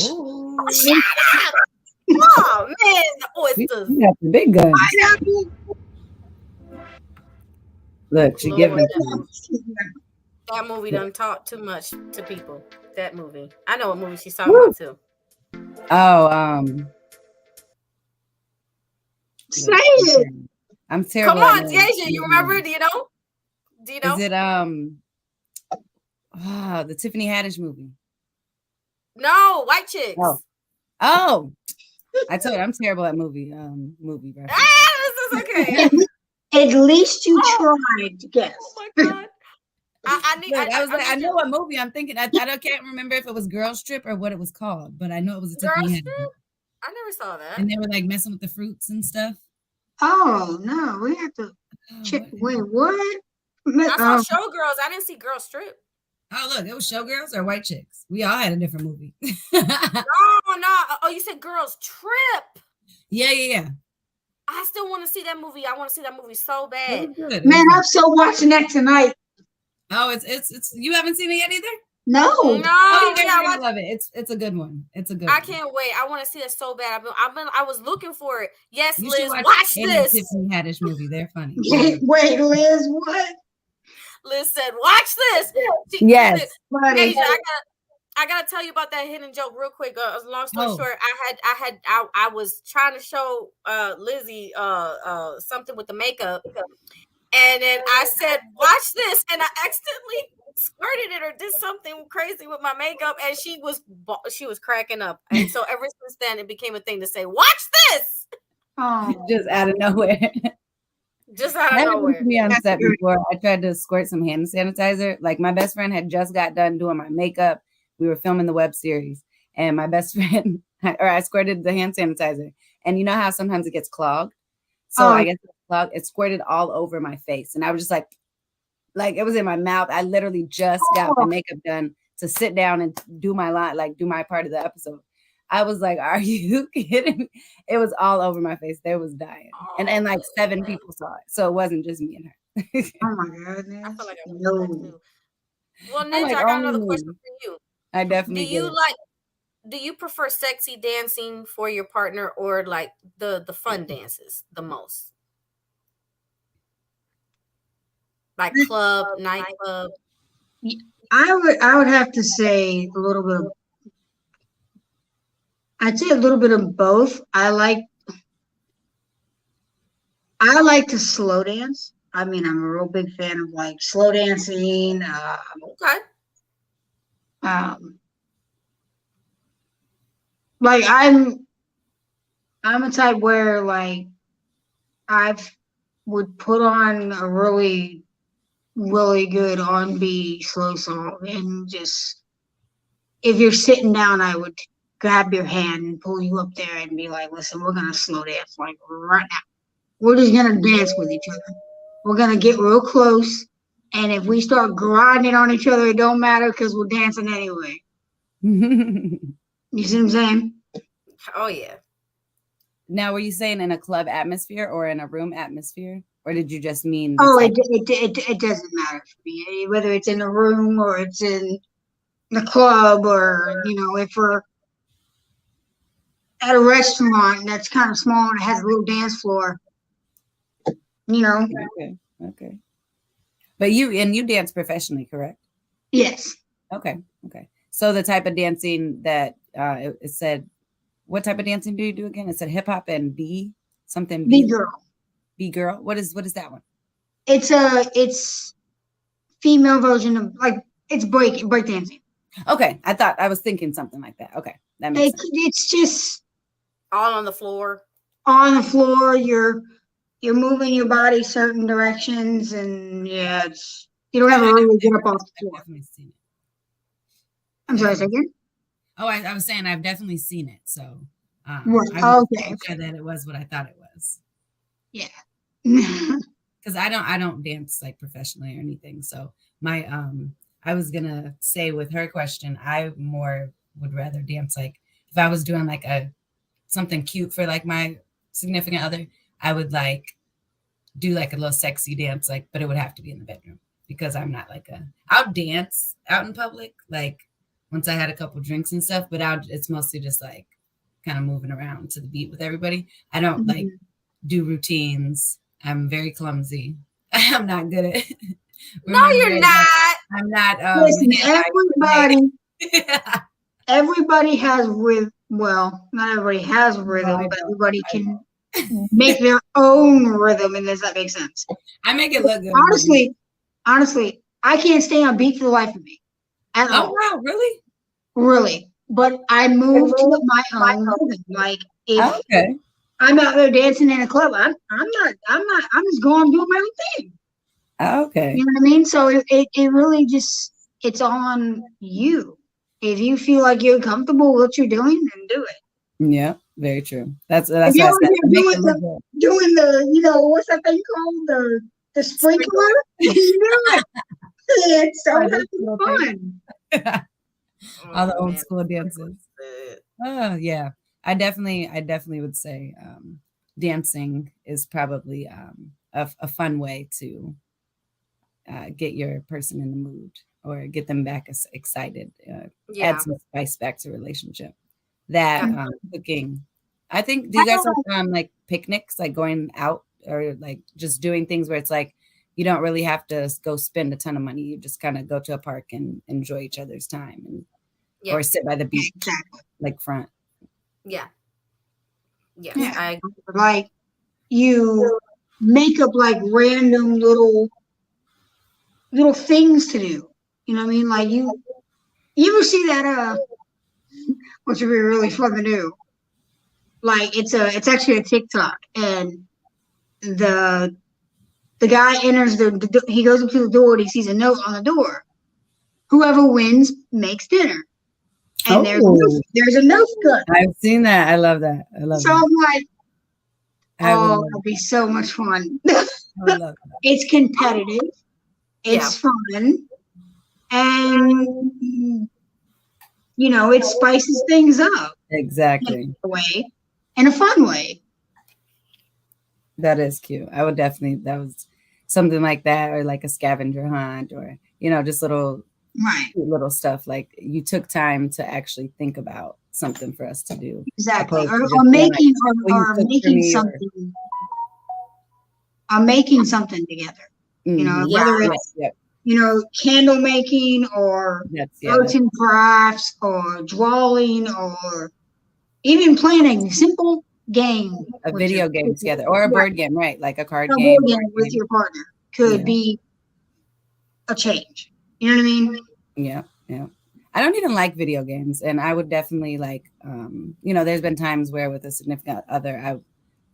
Oh, shut up! Oh man, the oysters. You got the big guns. Look, she giving it. That movie done talk too much to people. That movie. I know what movie she's talking about too. Oh, say it. I'm terrible. Come on, DeAja, you remember? Do you know? Is it the Tiffany Haddish movie? No, White Chicks. Oh. I told you I'm terrible at movie references. This is okay. At least you tried to guess. Oh my God. I know what movie I'm thinking. I can't remember if it was Girls Trip or what it was called, but I know it was a Tiffany Haddish. I never saw that. And they were like messing with the fruits and stuff. Oh no, we have to check. Wait, what? I saw Showgirls. I didn't see Girls Trip. Oh look, it was Showgirls or White Chicks. We all had a different movie. No. Oh, you said Girls Trip. Yeah. I still want to see that movie. I want to see that movie so bad. Man, I'm so watching that tonight. Oh, it's you haven't seen it yet either? No. Oh, I love it. It's a good one. It's a good one. I can't wait. I want to see it so bad. I was looking for it. Yes, you Liz, watch this. Tiffany Haddish movie. They're funny. Wait, Liz, what? Liz said, watch this. Yes. I gotta tell you about that hidden joke real quick. Long story short, I was trying to show Lizzie something with the makeup, and then I said, "Watch this," and I accidentally squirted it or did something crazy with my makeup, and she was cracking up. And so ever since then, it became a thing to say, "Watch this." Oh, just out of nowhere. Just out of nowhere. Me on set before. I tried to squirt some hand sanitizer. Like my best friend had just got done doing my makeup. We were filming the web series, and my best friend, I squirted the hand sanitizer, and you know how sometimes it gets clogged. So I guess it's clogged. It squirted all over my face, and I was just like it was in my mouth. I literally just got my makeup done to sit down and do my line, do my part of the episode. I was like, "Are you kidding me?" It was all over my face. There was dying, and like 7 people saw it, so it wasn't just me and her. Oh my goodness! I feel like I was too. Well, Ninja, I got another question for you. I definitely do you prefer sexy dancing for your partner or like the fun dances the most? Like club, nightclub? I would have to say a little bit of, I'd say a little bit of both. I like to slow dance. I mean, I'm a real big fan of like slow dancing. Okay. Like I'm a type where like I would put on a really, really good R&B slow song and just, if you're sitting down, I would grab your hand and pull you up there and be like, listen, we're gonna slow dance like right now. We're just gonna dance with each other. We're gonna get real close, and if we start grinding on each other, it don't matter because we're dancing anyway. You see what I'm saying? Oh yeah. Now, were you saying in a club atmosphere or in a room atmosphere, or did you just mean? Oh, it doesn't matter for me, whether it's in a room or it's in the club, or if we're at a restaurant that's kind of small and it has a little dance floor. Okay. But you dance professionally, correct? Yes. Okay. So the type of dancing that it said, what type of dancing do you do again? It said hip hop and B girl. B girl. What is that one? It's female version of like it's break dancing. Okay, I was thinking something like that. Okay, that makes sense. It's just all on the floor. On the floor, you're moving your body certain directions, and yeah, you don't ever really get up off the floor. I've definitely seen it. I'm sorry, say again? Oh, I was saying I've definitely seen it. So okay. That it was what I thought it was. Yeah. Because I don't dance like professionally or anything. So I was gonna say with her question, I more would rather dance like if I was doing like something cute for like my significant other, I would like do like a little sexy dance, like, but it would have to be in the bedroom because I'm not like I'll dance out in public, like once I had a couple drinks and stuff, but it's mostly just like kind of moving around to the beat with everybody. I don't like do routines. I'm very clumsy. I'm not good at it. No, you're not. I'm not. Listen, everybody has rhythm. Well, not everybody has rhythm, but everybody can make their own rhythm, and does that make sense? I make it look good. Honestly, I can't stay on beat for the life of me. Oh wow, really? Really, but I move to my own rhythm. Like if I'm out there dancing in a club, I'm just going to do my own thing. Okay. You know what I mean? So it really just, it's on you. If you feel like you're comfortable with what you're doing, then do it. Yeah, very true. That's what I said. Doing the what's that thing called? The sprinkler? You do it. It's so fun. All the old school dances. Oh yeah. I definitely would say dancing is probably a fun way to get your person in the mood or get them back excited, add some spice back to a relationship. That cooking, I think. Do you guys have like picnics, like going out or like just doing things where it's like you don't really have to go spend a ton of money. You just kind of go to a park and enjoy each other's time, and or sit by the beach, like front. Yeah. Like you make up like random little things to do. You know what I mean? Like you ever see that which would be really fun to do. Like it's actually a TikTok, and the guy enters he goes up to the door and he sees a note on the door. Whoever wins makes dinner. And there's a note gun. I've seen that. I love that. I'm like, it'd be so much fun. It's competitive. It's fun. And it spices things up. Exactly. In a fun way. That is cute. I would definitely, that was something like that, or like a scavenger hunt, or just little stuff. Like you took time to actually think about something for us to do. Exactly. Or making something. Or making something together. Whether it's candle making or arts and crafts or drawing or even playing a simple game. A video game together or a board game, right? Like a card game. Board game with your partner could be a change. You know what I mean? Yeah. I don't even like video games, and I would definitely like, there's been times where with a significant other, I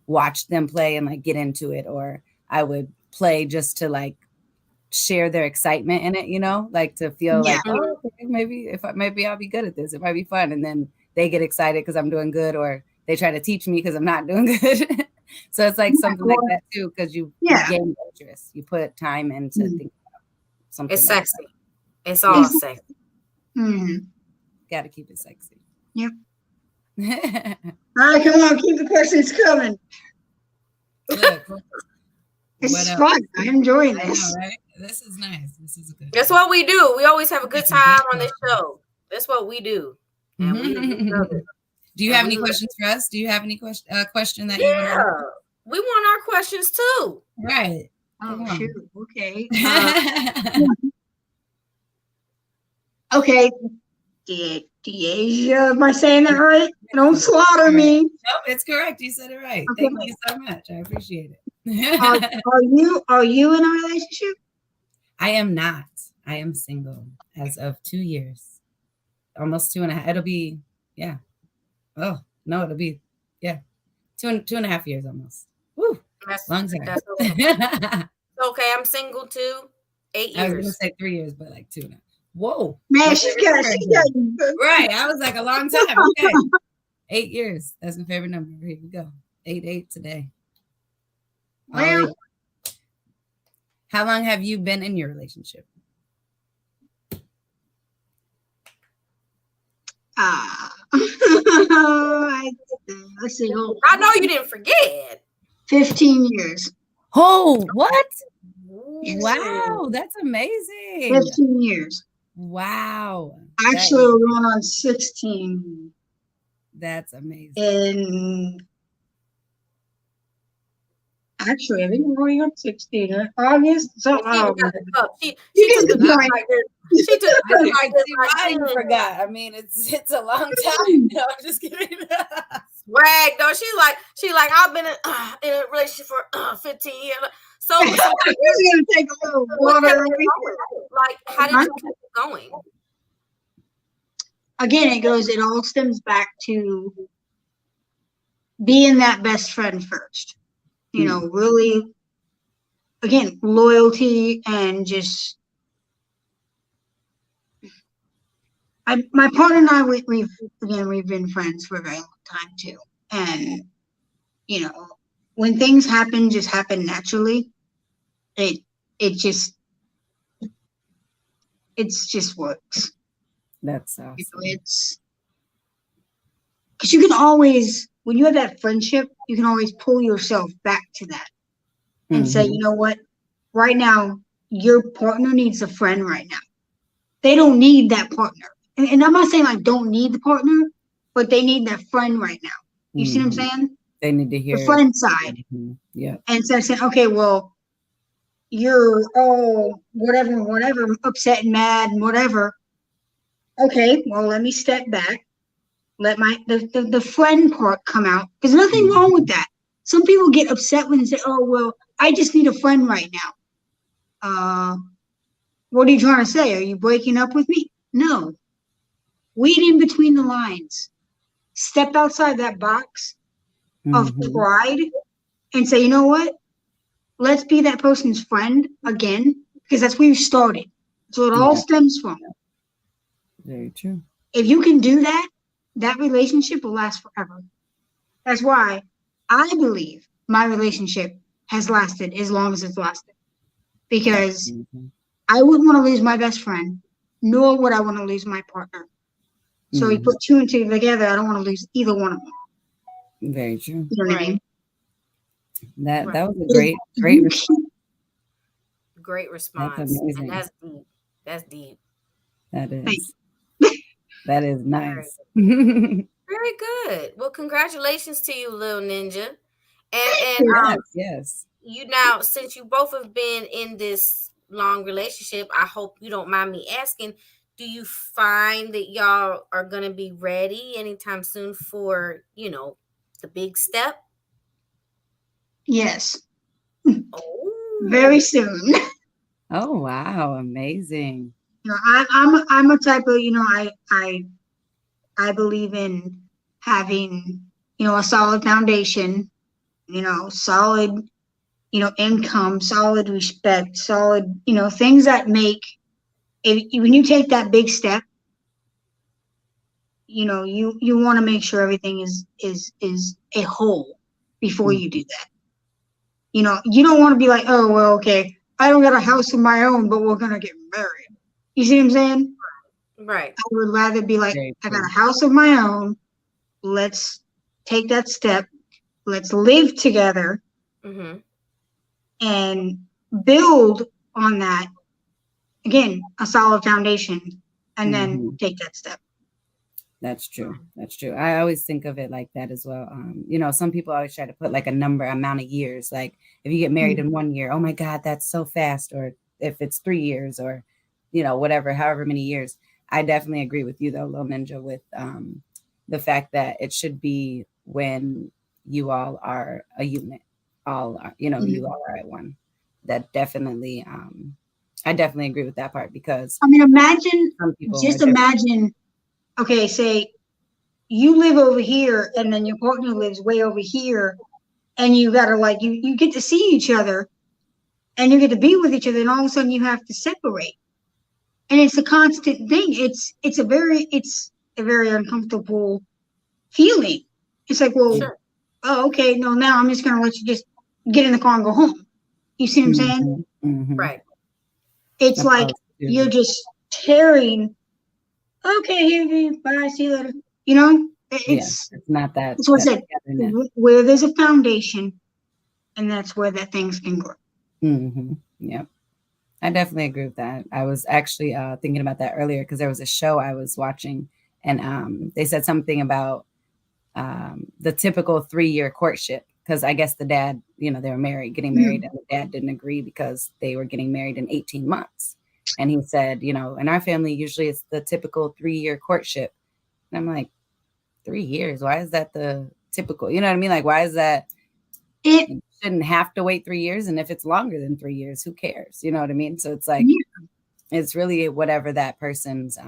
watched them play and like get into it, or I would play just to like share their excitement in it, like to feel like, oh, maybe I'll be good at this. It might be fun. And then they get excited because I'm doing good, or they try to teach me because I'm not doing good. So it's like something like that too, because you gain interest. You put time into thinking about something. It's sexy. It's all sexy. Got to keep it sexy. Yep. All right, come on, keep the questions coming. It's fun. I'm enjoying this. Know, right? This is nice. This is good. That's what we do. We always have a good time on this show. That's what we do. And we love it. Do you have any questions for us? Do you have any question that you want to ask? We want our questions too. Right. Oh, shoot. Okay. Okay. DeAja, am I saying that right? Don't slaughter me. Nope, it's correct. You said it right. Okay. Thank you so much. I appreciate it. Are you in a relationship? I am not. I am single as of 2 years. Almost 2.5. It'll be, Oh, no, it'll be, 2.5 years almost. Woo. That's long time. That's okay. I'm single too. 8 years. I was going to say 3 years, but like 2.5. Whoa. Man, she's got right. I was like a long time. Okay. 8 years. That's my favorite number. Here we go. 8 today. Well, how long have you been in your relationship? Let's see. I know you didn't forget. 15 years. Oh, what? Wow, that's amazing. 15 years. Wow. Actually, we're going on 16. That's amazing. And actually, I think we're going on 16. August. So, she took the cup like this. She took the cup like this. I forgot. I mean, it's a long time. No, I'm just kidding. Swag though. She's like I've been in a relationship for 15 years. So we're gonna take a little water. Like, how did you keep it going? Again, it all stems back to being that best friend first. Really, again, loyalty and just. My partner and I, we've been friends for a very long time too, and when things just happen naturally. It just works. That's awesome. It's because you can always, when you have that friendship, you can always pull yourself back to that and say, you know what, right now your partner needs a friend right now. They don't need that partner. And I'm not saying like don't need the partner, but they need that friend right now. You see what I'm saying? They need to hear the friend side. Yeah. And so I said, okay, well, you're whatever, upset and mad and whatever. Okay, well, let me step back. Let the friend part come out. There's nothing wrong with that. Some people get upset when they say, oh, well, I just need a friend right now. What are you trying to say? Are you breaking up with me? No. Read in between the lines. Step outside that box of pride and say, you know what? Let's be that person's friend again, because that's where you started. So it all stems from. Very true. If you can do that, that relationship will last forever. That's why I believe my relationship has lasted as long as it's lasted. Because I wouldn't want to lose my best friend, nor would I want to lose my partner. So we put two and two together. I don't want to lose either one of them. Very true. You know what I mean? That was a great response. Great response. That's amazing. And that's deep. That's deep. That is. That is nice. Very good. Well, congratulations to you, little ninja. And yes. you now, since you both have been in this long relationship, I hope you don't mind me asking, do you find that y'all are going to be ready anytime soon for, you know, the big step? Yes. Oh. Very soon. Oh wow, amazing. You know, I'm a type of, you know, I believe in having, you know, a solid foundation, you know, solid, you know, income, solid respect, solid, you know, things that make, when you take that big step, you know, you want to make sure everything is a whole before you do that. You know, you don't want to be like, oh, well, okay, I don't got a house of my own, but we're going to get married. You see what I'm saying? Right. I would rather be like, I got a house of my own. Let's take that step. Let's live together and build on that. Again, a solid foundation, and then take that step. That's true. That's true. I always think of it like that as well. You know, some people always try to put like a amount of years. Like if you get married in 1 year, oh my God, that's so fast. Or if it's 3 years or, you know, whatever, however many years. I definitely agree with you though, Lil Ninja, with the fact that it should be when you all are a unit, all are, you know, you all are at one. That definitely, I definitely agree with that part because I mean, imagine, okay, say you live over here and then your partner lives way over here and you gotta like, you get to see each other and you get to be with each other and all of a sudden you have to separate. And it's a constant thing. It's a very uncomfortable feeling. It's like, well, oh, okay, no, now I'm just gonna let you just get in the car and go home. You see what I'm saying? Right. It's like you're just tearing. Okay, here, bye, see you later. You know, it's not that. It's what's it? Where there's a foundation, and that's where that things can grow. Yep. I definitely agree with that. I was actually thinking about that earlier because there was a show I was watching and they said something about the typical 3-year courtship because I guess the dad, you know, they were getting married and the dad didn't agree because they were getting married in 18 months. And he said, you know, in our family, usually it's the typical 3-year courtship. And I'm like, 3 years? Why is that the typical? You know what I mean? Like, why is that? You shouldn't have to wait 3 years. And if it's longer than 3 years, who cares? You know what I mean? So it's like, it's really whatever that person's,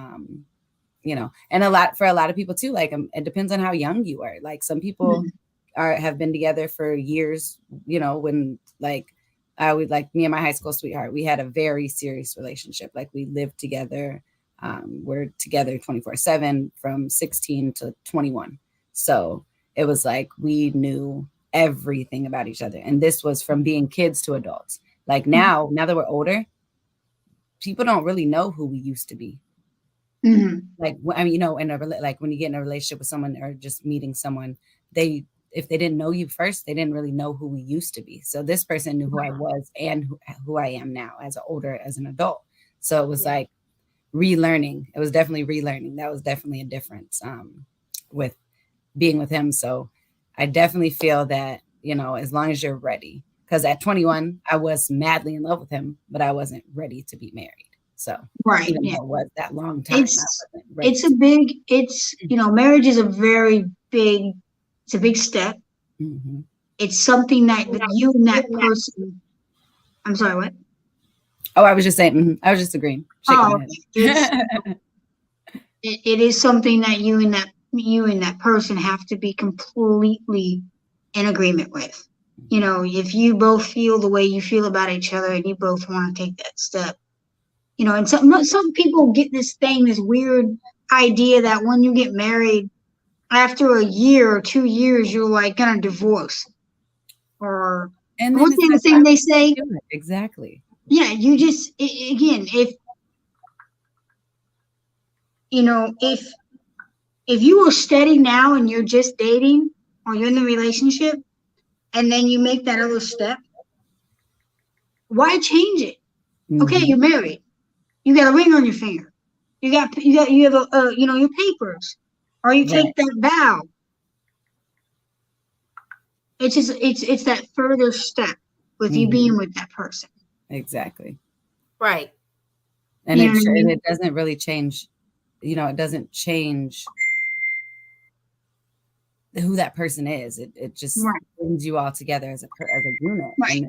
you know, and for a lot of people too, like it depends on how young you are. Like some people have been together for years, you know, when like I would like me and my high school sweetheart, we had a very serious relationship. Like we lived together. We're together 24/7 from 16 to 21. So it was like, we knew everything about each other. And this was from being kids to adults. Like now that we're older, people don't really know who we used to be. Like, I mean, you know, like when you get in a relationship with someone or just meeting someone, if they didn't know you first, they didn't really know who we used to be. So this person knew who I was and who I am now as an adult. So it was like relearning. It was definitely relearning. That was definitely a difference with being with him. So I definitely feel that, you know, as long as you're ready, because at 21, I was madly in love with him, but I wasn't ready to be married. So even though it was that long time. You know, marriage is a very big, it's a big step. It's something that you and that person, I'm sorry, what? Oh, I was just saying, I was just agreeing. It is something that you and that person have to be completely in agreement with. You know, if you both feel the way you feel about each other and you both want to take that step, you know, and some people get this weird idea that when you get married, after a year or 2 years, you're like gonna divorce. And what's the thing they say? Exactly. Yeah, you just again, if you know, if you are steady now and you're just dating or you're in the relationship, and then you make that other step, why change it? Okay, you're married. You got a ring on your finger. You have you know, your papers, or you take that vow. It's just it's that further step with you being with that person. Exactly. Right. And it doesn't really change, it doesn't change who that person is. It just brings you all together as a unit. Right.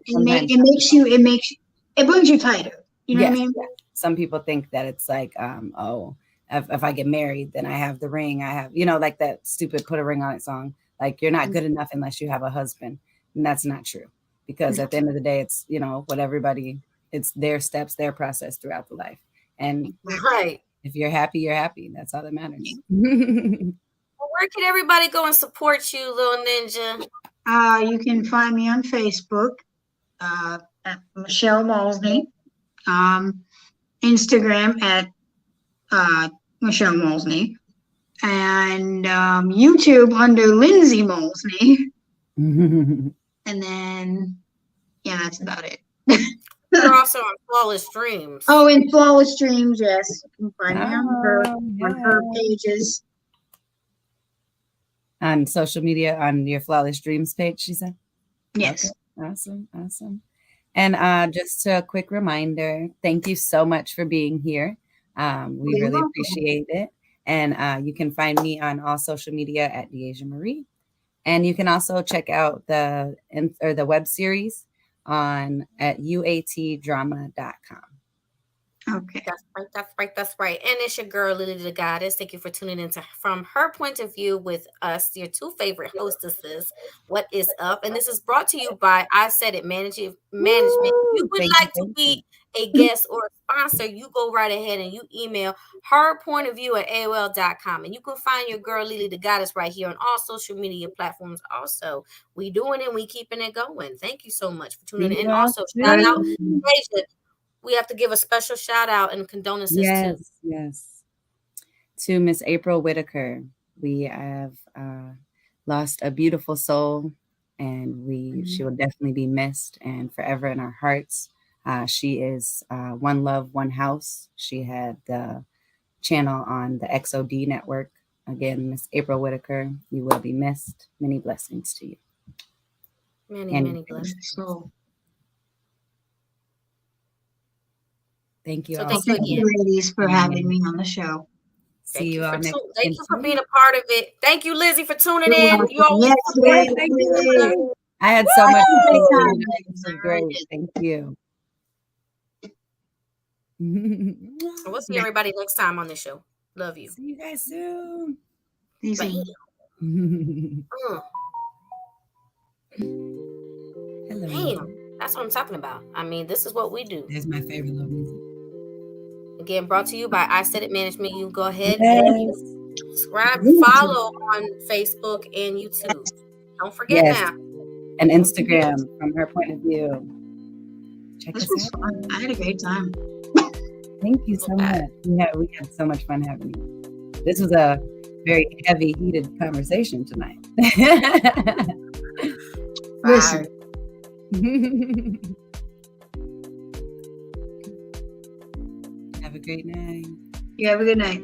It brings you tighter. You know what I mean? Yeah. Some people think that it's like, if I get married, then I have the ring. I have, like that stupid "Put a Ring on It" song. Like, you're not good enough unless you have a husband. And that's not true. Because at the end of the day, it's, what everybody, it's their steps, their process throughout the life. And if you're happy, you're happy. That's all that matters. Well, where can everybody go and support you, little ninja? You can find me on Facebook at Michelle Malsnee. Instagram at Michelle Malsnee. And YouTube under Lindsay Malsnee. And then, that's about it. You're also on Flawless Dreams. Oh, in Flawless Dreams, yes. You can find me on her pages. On social media, on your Flawless Dreams page, she said? Yes. Okay. Awesome. And just a quick reminder, thank you so much for being here. We really appreciate it. And you can find me on all social media at DeAja Marie. And you can also check out the web series at uatdrama.com. Okay. That's right. And it's your girl, LeeLee the Goddess. Thank you for tuning in from her point of view with us, your two favorite hostesses. What is up? And this is brought to you by Isaidit Management. You would like to be a guest or a sponsor, you go right ahead and you email her point of view at AOL.com. And you can find your girl, LeeLee the Goddess, right here on all social media platforms. Also, we doing it, we keeping it going. Thank you so much for tuning in. And also, shout out DeAja. We have to give a special shout out and condolences Yes. To Miss April Whitaker. We have lost a beautiful soul, and she will definitely be missed and forever in our hearts. She is One Love, One House. She had the channel on the XOD network. Again, Miss April Whitaker, you will be missed. Many blessings to you. Many blessings. Thank you. So thank you, ladies, for having me on the show. See you all next week. Thank you for being a part of it. Thank you, Lizzie, for tuning in. You always thank you. I had so much fun. This was great. Thank you. We'll see everybody next time on this show. Love you. See you guys soon. Hello. Damn, that's what I'm talking about. I mean, this is what we do. That's my favorite little music. Again, brought to you by Isaidit Management. You go ahead and subscribe, follow on Facebook and YouTube. Don't forget now. And Instagram from her point of view. Check this us was out. fun. I had a great time. Thank you so much. We had so much fun having you. This was a very heavy, heated conversation tonight. Listen. Have a great night. You have a good night.